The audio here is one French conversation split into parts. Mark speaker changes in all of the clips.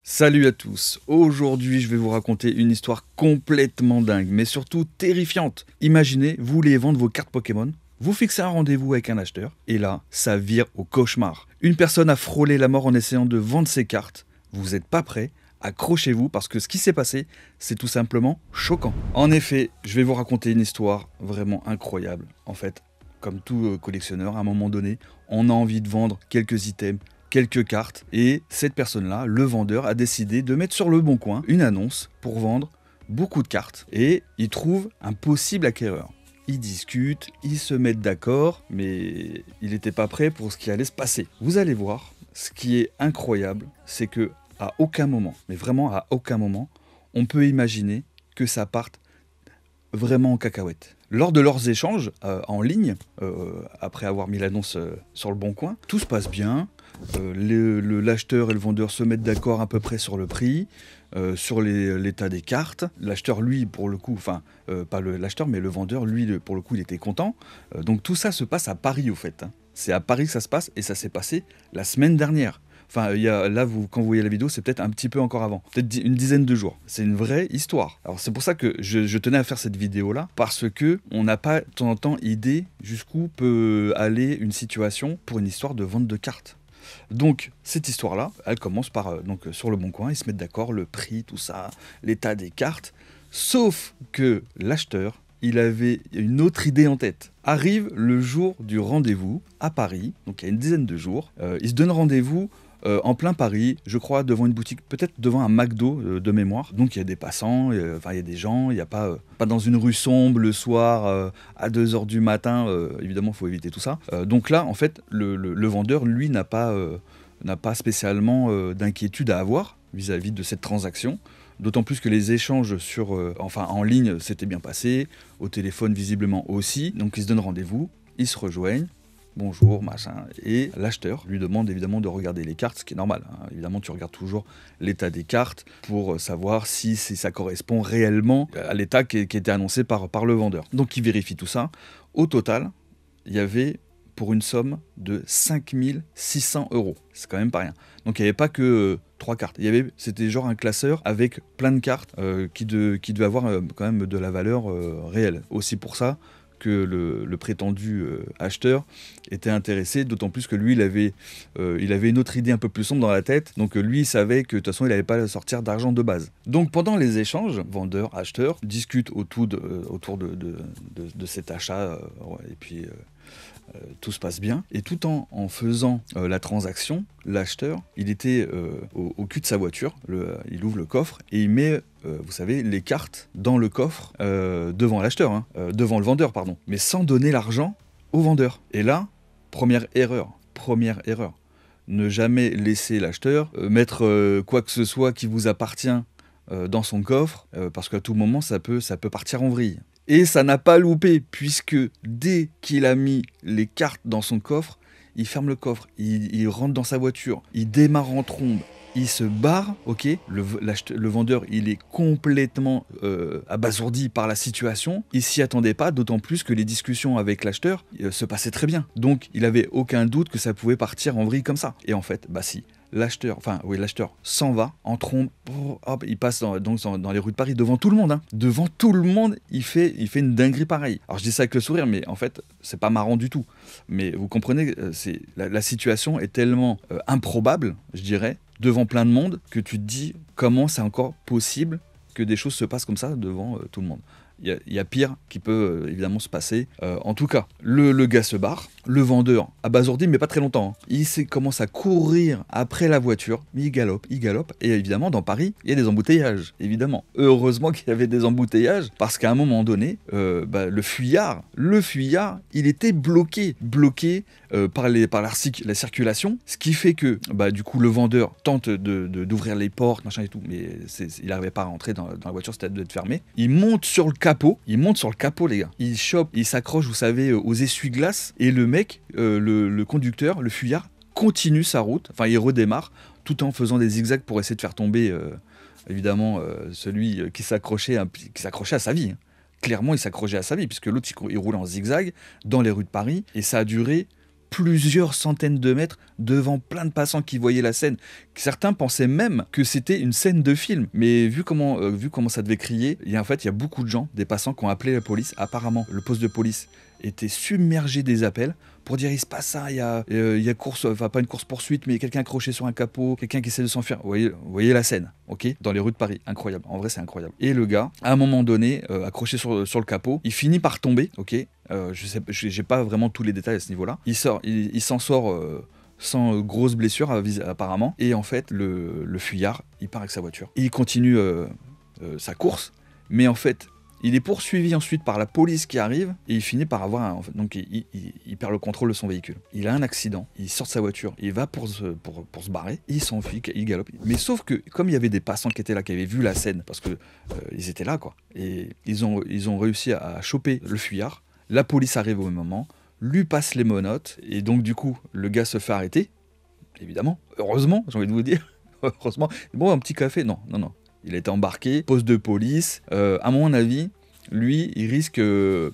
Speaker 1: Salut à tous, aujourd'hui je vais vous raconter une histoire complètement dingue, mais surtout terrifiante. Imaginez, vous voulez vendre vos cartes Pokémon, vous fixez un rendez-vous avec un acheteur, et là, ça vire au cauchemar. Une personne a frôlé la mort en essayant de vendre ses cartes, vous n'êtes pas prêt, accrochez-vous parce que ce qui s'est passé, c'est tout simplement choquant. En effet, je vais vous raconter une histoire vraiment incroyable. En fait, comme tout collectionneur, à un moment donné, on a envie de vendre quelques items, quelques cartes, et cette personne-là, le vendeur, a décidé de mettre sur le bon coin une annonce pour vendre beaucoup de cartes, et il trouve un possible acquéreur. Ils discutent, ils se mettent d'accord, mais il n'était pas prêt pour ce qui allait se passer. Vous allez voir, ce qui est incroyable, c'est que à aucun moment, mais vraiment à aucun moment, on peut imaginer que ça parte vraiment en cacahuète. Lors de leurs échanges en ligne, après avoir mis l'annonce sur le bon coin, tout se passe bien. L'acheteur et le vendeur se mettent d'accord à peu près sur le prix, sur l'état des cartes. L'acheteur, lui, pour le coup, enfin, pas l'acheteur, mais le vendeur, lui, pour le coup, il était content. Donc tout ça se passe à Paris, au fait. Hein. C'est à Paris que ça se passe, et ça s'est passé la semaine dernière. Enfin, là, quand vous voyez la vidéo, c'est peut-être un petit peu encore avant. Peut-être une dizaine de jours. C'est une vraie histoire. Alors, c'est pour ça que je tenais à faire cette vidéo-là, parce que on n'a pas, de temps en temps, idée jusqu'où peut aller une situation pour une histoire de vente de cartes. Donc, cette histoire-là, elle commence par, sur le bon coin, ils se mettent d'accord, le prix, tout ça, l'état des cartes. Sauf que l'acheteur, il avait une autre idée en tête. Arrive le jour du rendez-vous à Paris, donc il y a une dizaine de jours. Il se donne rendez-vous en plein Paris, je crois, devant une boutique, peut-être devant un McDo de mémoire. Donc il y a des passants, il y a des gens, il n'y a pas dans une rue sombre le soir à 2h du matin, évidemment il faut éviter tout ça. Donc là, en fait, le vendeur, lui, n'a pas spécialement d'inquiétude à avoir vis-à-vis de cette transaction. D'autant plus que les échanges en ligne s'étaient bien passés, au téléphone visiblement aussi. Donc ils se donnent rendez-vous, ils se rejoignent. Bonjour, machin. Et l'acheteur lui demande évidemment de regarder les cartes, ce qui est normal. Hein. Évidemment, tu regardes toujours l'état des cartes pour savoir si ça correspond réellement à l'état qui était annoncé par le vendeur. Donc, il vérifie tout ça. Au total, il y avait pour une somme de 5600 €. C'est quand même pas rien. Donc, il n'y avait pas que 3 cartes. C'était genre un classeur avec plein de cartes qui devait avoir quand même de la valeur réelle. Aussi pour ça que le prétendu acheteur était intéressé, d'autant plus que lui, il avait une autre idée un peu plus sombre dans la tête, donc lui, il savait que de toute façon, il n'allait pas sortir d'argent de base. Donc pendant les échanges, vendeur-acheteur discutent autour de cet achat, et puis tout se passe bien. Et tout en faisant la transaction, l'acheteur, il était au cul de sa voiture, il ouvre le coffre et il met, vous savez, les cartes dans le coffre devant l'acheteur, hein, devant le vendeur, pardon, mais sans donner l'argent au vendeur. Et là, première erreur. Ne jamais laisser l'acheteur mettre quoi que ce soit qui vous appartient dans son coffre, parce qu'à tout moment, ça peut partir en vrille. Et ça n'a pas loupé, puisque dès qu'il a mis les cartes dans son coffre, il ferme le coffre, il rentre dans sa voiture, il démarre en trombe, il se barre, ok. Le vendeur, il est complètement abasourdi par la situation, il s'y attendait pas, d'autant plus que les discussions avec l'acheteur se passaient très bien. Donc il avait aucun doute que ça pouvait partir en vrille comme ça. Et en fait, bah si. L'acheteur s'en va en trombe, hop, il passe dans les rues de Paris devant tout le monde. Hein. Devant tout le monde, il fait une dinguerie pareille. Alors je dis ça avec le sourire, mais en fait, c'est pas marrant du tout. Mais vous comprenez, la situation est tellement improbable, je dirais, devant plein de monde, que tu te dis comment c'est encore possible que des choses se passent comme ça devant tout le monde. Il y a pire qui peut évidemment se passer. En tout cas, le gars se barre, le vendeur abasourdi, mais pas très longtemps. Hein. Il commence à courir après la voiture, mais il galope. Et évidemment, dans Paris, il y a des embouteillages. Évidemment. Heureusement qu'il y avait des embouteillages, parce qu'à un moment donné, le fuyard, il était bloqué par la circulation, ce qui fait que du coup le vendeur tente d'ouvrir les portes, machin et tout, mais il n'arrivait pas à rentrer dans la voiture, c'était d'être fermé. Il monte sur le capot, les gars. Il s'accroche, vous savez, aux essuie-glaces, et le mec, le conducteur, le fuyard, continue sa route, enfin il redémarre, tout en faisant des zigzags pour essayer de faire tomber, évidemment, celui qui s'accrochait à sa vie. Hein. Clairement, il s'accrochait à sa vie, puisque l'autre, il roulait en zigzag dans les rues de Paris, et ça a duré plusieurs centaines de mètres devant plein de passants qui voyaient la scène. Certains pensaient même que c'était une scène de film. Mais vu comment ça devait crier, en fait, il y a beaucoup de gens, des passants qui ont appelé la police. Apparemment, le poste de police était submergé des appels pour dire il se passe ça, il y a course, enfin pas une course-poursuite, mais il y a quelqu'un accroché sur un capot, quelqu'un qui essaie de s'enfuir. Vous voyez la scène, ok, dans les rues de Paris. Incroyable, en vrai c'est incroyable. Et le gars, à un moment donné, accroché sur le capot, il finit par tomber, ok. J'ai pas vraiment tous les détails à ce niveau-là. Il s'en sort sans grosses blessures apparemment. Et en fait, le fuyard, il part avec sa voiture. Et il continue sa course, mais en fait, il est poursuivi ensuite par la police qui arrive et il finit par avoir donc il perd le contrôle de son véhicule. Il a un accident, il sort de sa voiture, il va pour se barrer, il s'enfuit, il galope. Mais sauf que comme il y avait des passants qui étaient là, qui avaient vu la scène, parce que ils étaient là quoi, et ils ont réussi à choper le fuyard. La police arrive au même moment, lui passe les menottes et donc du coup le gars se fait arrêter. Évidemment, heureusement, j'ai envie de vous dire, heureusement. Bon, un petit café, non. Il a été embarqué, poste de police. À mon avis, lui, il risque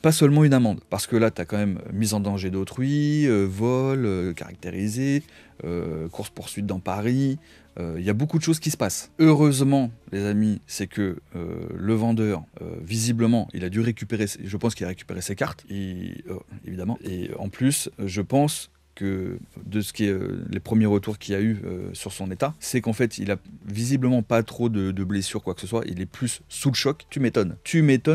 Speaker 1: pas seulement une amende. Parce que là, tu as quand même mise en danger d'autrui, vol caractérisé, course-poursuite dans Paris. Il y a beaucoup de choses qui se passent. Heureusement, les amis, c'est que le vendeur, visiblement, il a dû récupérer, je pense qu'il a récupéré ses cartes, évidemment. Et en plus, je pense que de ce qui est les premiers retours qu'il y a eu sur son état, c'est qu'en fait il a visiblement pas trop de blessures quoi que ce soit, il est plus sous le choc. Tu m'étonnes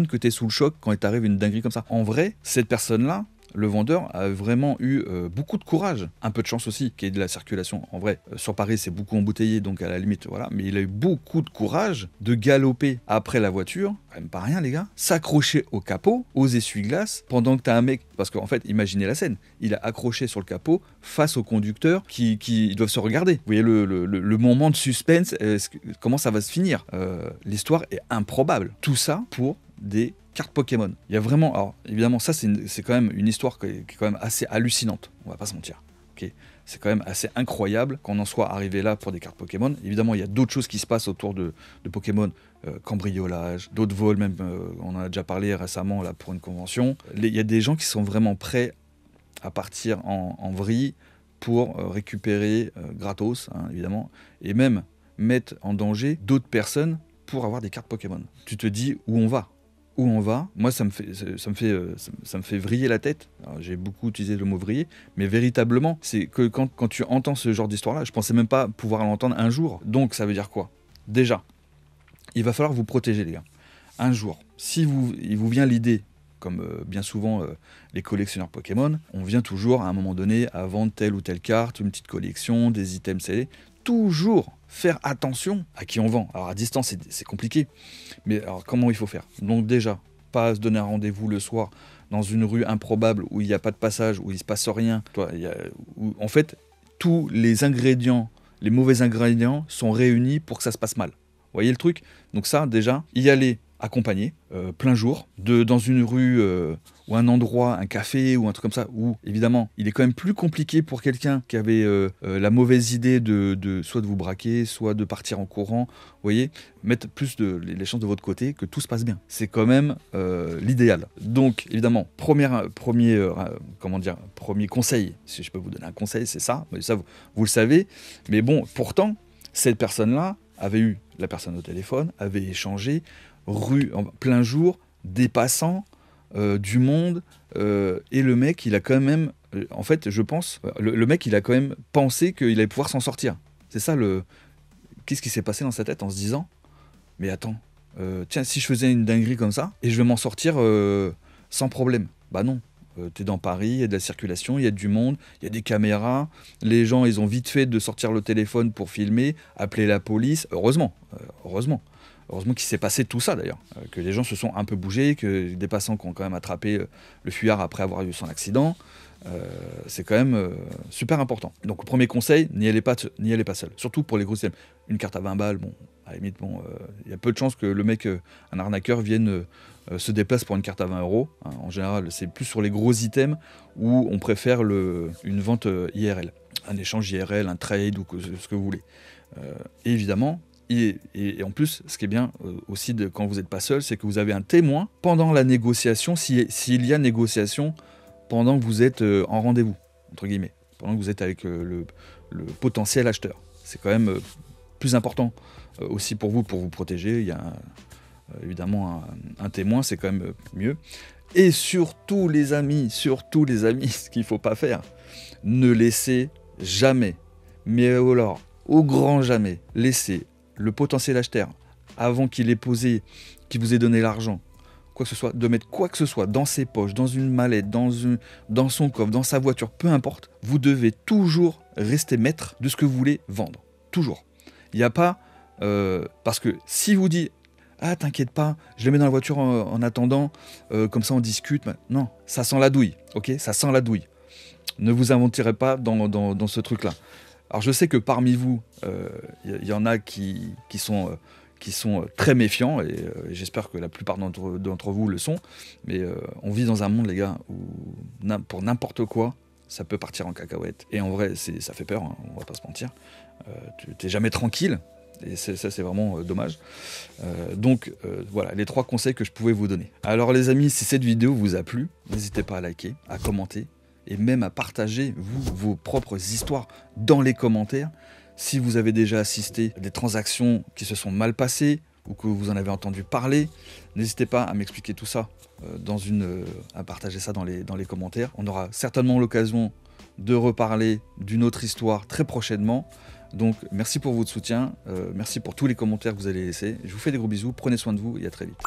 Speaker 1: que tu es sous le choc quand il t'arrive une dinguerie comme ça. En vrai, cette personne-là, le vendeur a vraiment eu beaucoup de courage, un peu de chance aussi qu'il y ait de la circulation. En vrai, sur Paris c'est beaucoup embouteillé, donc à la limite voilà, mais il a eu beaucoup de courage de galoper après la voiture, quand même pas rien les gars, s'accrocher au capot, aux essuie-glaces, pendant que t'as un mec, parce qu'en fait imaginez la scène, il a accroché sur le capot face au conducteur qui doivent se regarder. Vous voyez le moment de suspense, comment ça va se finir. L'histoire est improbable. Tout ça pour des cartes Pokémon. Il y a vraiment, alors évidemment ça c'est quand même une histoire qui est quand même assez hallucinante, on va pas se mentir. Okay, c'est quand même assez incroyable qu'on en soit arrivé là pour des cartes Pokémon. Évidemment il y a d'autres choses qui se passent autour de Pokémon, cambriolage, d'autres vols même, on en a déjà parlé récemment là pour une convention. Il y a des gens qui sont vraiment prêts à partir en vrille pour récupérer gratos, hein, évidemment, et même mettre en danger d'autres personnes pour avoir des cartes Pokémon. Tu te dis où on va. Moi ça me fait vriller la tête. J'ai beaucoup utilisé le mot vriller, mais véritablement, c'est que quand tu entends ce genre d'histoire-là, je pensais même pas pouvoir l'entendre un jour. Donc ça veut dire quoi? Déjà, il va falloir vous protéger les gars. Un jour, si il vous vient l'idée, comme bien souvent les collectionneurs Pokémon, on vient toujours à un moment donné à vendre telle ou telle carte, une petite collection, des items scellés, toujours faire attention à qui on vend. Alors à distance c'est compliqué, mais alors comment il faut faire? Donc déjà, pas se donner un rendez-vous le soir dans une rue improbable où il n'y a pas de passage, où il ne se passe rien. Où, en fait, tous les ingrédients, les mauvais ingrédients sont réunis pour que ça se passe mal. Vous voyez le truc? Donc ça déjà, y aller accompagné, plein jour, dans une rue ou un endroit, un café ou un truc comme ça, où évidemment il est quand même plus compliqué pour quelqu'un qui avait la mauvaise idée de soit de vous braquer, soit de partir en courant, vous voyez, mettre plus les chances de votre côté que tout se passe bien. C'est quand même l'idéal. Donc évidemment, premier conseil, si je peux vous donner un conseil, c'est ça, mais ça vous le savez, mais bon, pourtant, cette personne-là avait eu la personne au téléphone, avait échangé, rue en plein jour, des passants, du monde, et le mec il a quand même, en fait je pense, le mec il a quand même pensé qu'il allait pouvoir s'en sortir. C'est ça qu'est-ce qui s'est passé dans sa tête en se disant, mais attends, tiens si je faisais une dinguerie comme ça, et je vais m'en sortir sans problème. Bah non, t'es dans Paris, il y a de la circulation, il y a du monde, il y a des caméras, les gens ils ont vite fait de sortir le téléphone pour filmer, appeler la police, heureusement qu'il s'est passé tout ça d'ailleurs, que les gens se sont un peu bougés, que des passants qui ont quand même attrapé le fuyard après avoir eu son accident, c'est quand même super important. Donc premier conseil, n'y allez pas seul, surtout pour les grosses items. Une carte à 20 balles, bon, à la limite, il y a peu de chances que le mec, un arnaqueur, vienne se déplace pour une carte à 20 €. Hein. En général, c'est plus sur les gros items où on préfère une vente IRL, un échange IRL, un trade ou ce que vous voulez. Et évidemment, et en plus, ce qui est bien aussi quand vous n'êtes pas seul, c'est que vous avez un témoin pendant la négociation, s'il y a négociation pendant que vous êtes en rendez-vous. entre guillemets, pendant que vous êtes avec le potentiel acheteur. C'est quand même plus important aussi pour vous protéger. Il y a évidemment un témoin, c'est quand même mieux. Et surtout les amis, ce qu'il ne faut pas faire, ne laissez jamais, mais alors au grand jamais, laissez le potentiel acheteur, avant qu'il ait posé, qu'il vous ait donné l'argent, quoi que ce soit, de mettre quoi que ce soit dans ses poches, dans une mallette, dans son coffre, dans sa voiture, peu importe, vous devez toujours rester maître de ce que vous voulez vendre. Toujours. Il n'y a pas... parce que si vous dites « Ah, t'inquiète pas, je le mets dans la voiture en attendant, comme ça on discute. » Non, ça sent la douille, ok? Ça sent la douille. Ne vous aventurez pas dans ce truc-là. Alors je sais que parmi vous, y en a qui sont très méfiants, et j'espère que la plupart d'entre vous le sont, mais on vit dans un monde, les gars, où pour n'importe quoi, ça peut partir en cacahuète. Et en vrai, ça fait peur, hein, on va pas se mentir. Tu n'es jamais tranquille, et ça c'est vraiment dommage. Donc voilà, les 3 conseils que je pouvais vous donner. Alors les amis, si cette vidéo vous a plu, n'hésitez pas à liker, à commenter, et même à partager vos propres histoires dans les commentaires. Si vous avez déjà assisté à des transactions qui se sont mal passées, ou que vous en avez entendu parler, n'hésitez pas à m'expliquer tout ça, à partager ça dans les commentaires. On aura certainement l'occasion de reparler d'une autre histoire très prochainement. Donc merci pour votre soutien, merci pour tous les commentaires que vous allez laisser. Je vous fais des gros bisous, prenez soin de vous et à très vite.